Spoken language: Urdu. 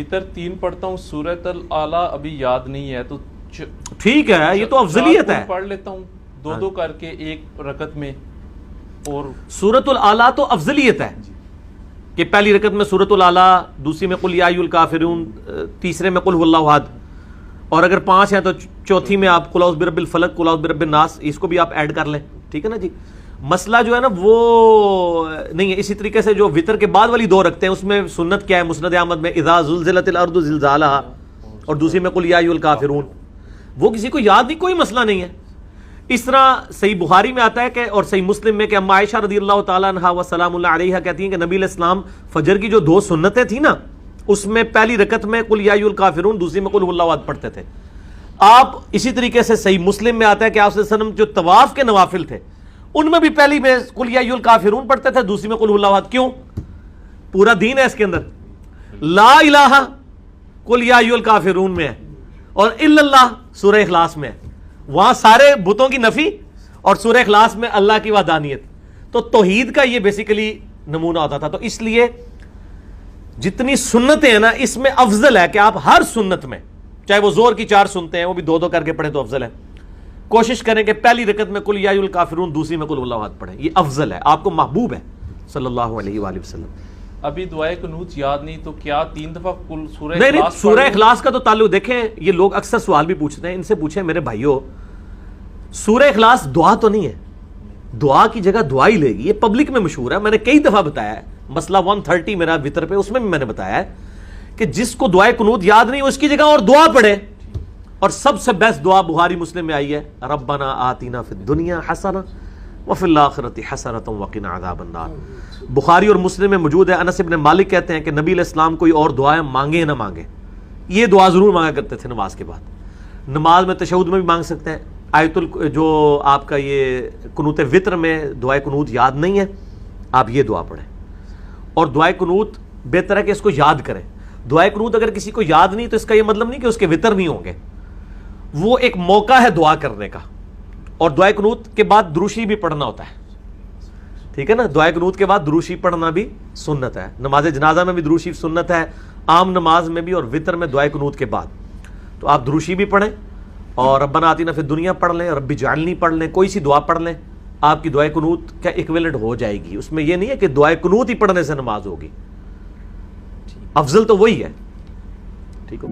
وتر 3 پڑھتا ہوں، سورۃ الاعلیٰ ابھی یاد نہیں ہے تو ٹھیک ہے، یہ تو افضلیت ہے. پڑھ لیتا ہوں 2 کر کے ایک رکعت میں. اور سورۃ الاعلیٰ تو افضلیت ہے کہ پہلی رکعت میں سورۃ الاعلیٰ، دوسری میں قل یا ایھا الکافرون، تیسرے میں قل هو اللہ احد، اور اگر 5 ہیں تو چوتھی میں آپ قل اعوذ برب الفلق، قل اعوذ برب الناس، اس کو بھی آپ ایڈ کر لیں. ٹھیک ہے نا جی. مسئلہ جو ہے نا وہ نہیں ہے. اسی طریقے سے جو وطر کے بعد والی 2 رکھتے ہیں اس میں سنت کیا ہے؟ مسند احمد میں اذا زلزلت الارض زلزالہا، اور دوسری میں قل یا ایھا الکافرون. وہ کسی کو یاد نہیں، کوئی مسئلہ نہیں ہے. اس طرح صحیح بخاری میں آتا ہے کہ اور صحیح مسلم میں کہ اما عائشہ رضی اللہ تعالیٰ عنہا و سلام اللہ علیہا کہتی ہیں کہ نبی علیہ السلام فجر کی جو 2 سنتیں تھیں نا، اس میں پہلی رکعت میں قل یا ایھا الکافرون، دوسری میں قل هو اللہ احد پڑھتے تھے. آپ اسی طریقے سے صحیح مسلم میں آتا ہے کہ آپ صلی اللہ علیہ وسلم جو طواف کے نوافل تھے ان میں بھی پہلی میں قل یا ایھا الکافرون پڑھتے تھے، دوسری میں قل هو اللہ احد. کیوں؟ پورا دین ہے اس کے اندر. لا الہ قل یا ایھا الکافرون میں ہے، اور الا اللہ سورہ اخلاص میں ہے. وہاں سارے بتوں کی نفی اور سورہ اخلاص میں اللہ کی وحدانیت. تو توحید کا یہ بیسیکلی نمونہ ہوتا تھا. تو اس لیے جتنی سنتیں ہیں نا اس میں افضل ہے کہ آپ ہر سنت میں، چاہے وہ زور کی 4 سنتے ہیں وہ بھی 2 کر کے پڑھیں تو افضل ہے. کوشش کریں کہ پہلی رکعت میں قل یا ایھا الکافرون، دوسری میں قل هو اللہ احد پڑھیں. یہ افضل ہے، آپ کو محبوب ہے صلی اللہ علیہ وآلہ وسلم. ابھی دعائے قنوت یاد نہیں تو کیا 3 دفعہ کل سورہ نہیں اخلاص سورہ اخلاص کا تو تعلق دیکھیں. یہ لوگ اکثر سوال بھی پوچھتے ہیں، ان سے پوچھیں میرے بھائیوں، سورہ اخلاص دعا تو نہیں ہے، دعا کی جگہ دعا ہی لے گی. یہ پبلک میں مشہور ہے، میں نے کئی دفعہ بتایا ہے. مسئلہ 130 میرا وطر پہ، اس میں بھی میں نے بتایا ہے کہ جس کو دعائے قنوت یاد نہیں اس کی جگہ اور دعا پڑھے. اور سب سے بیسٹ دعا بخاری مسلم میں آئی ہے، ربنا آتنا فی الدنیا حسنہ وفی الآخرۃ حسنۃ وقنا عذاب النار. بخاری اور مسلم میں موجود ہے. انس بن مالک کہتے ہیں کہ نبی علیہ السلام کوئی اور دعائیں مانگے نہ مانگے، یہ دعا ضرور مانگا کرتے تھے نماز کے بعد. نماز میں تشہد میں بھی مانگ سکتے ہیں. جو آپ کا یہ قنوت وطر میں دعائے قنوت یاد نہیں ہے، آپ یہ دعا پڑھیں. اور دعائے قنوت بہتر ہے کہ اس کو یاد کریں. دعائے قنوت اگر کسی کو یاد نہیں تو اس کا یہ مطلب نہیں کہ اس کے وطر نہیں ہوں گے، وہ ایک موقع ہے دعا کرنے کا. اور دعائے قنوت کے بعد دروشی بھی پڑھنا ہوتا ہے. ٹھیک ہے نا. دعائے قنوت کے بعد دروشی پڑھنا بھی سنت ہے. نماز جنازہ میں بھی دروشی سنت ہے، عام نماز میں بھی، اور وطر میں دعائے قنوت کے بعد. تو آپ دروشی بھی پڑھیں اور ربنا آتینا فی الدنیا پڑھ لیں، ربی جعلنی پڑھ لیں، کوئی سی دعا پڑھ لیں، آپ کی دعائے قنوت کا ایکویلنٹ ہو جائے گی. اس میں یہ نہیں ہے کہ دعائے قنوت ہی پڑھنے سے نماز ہوگی. افضل تو وہی ہے. ٹھیک ہو.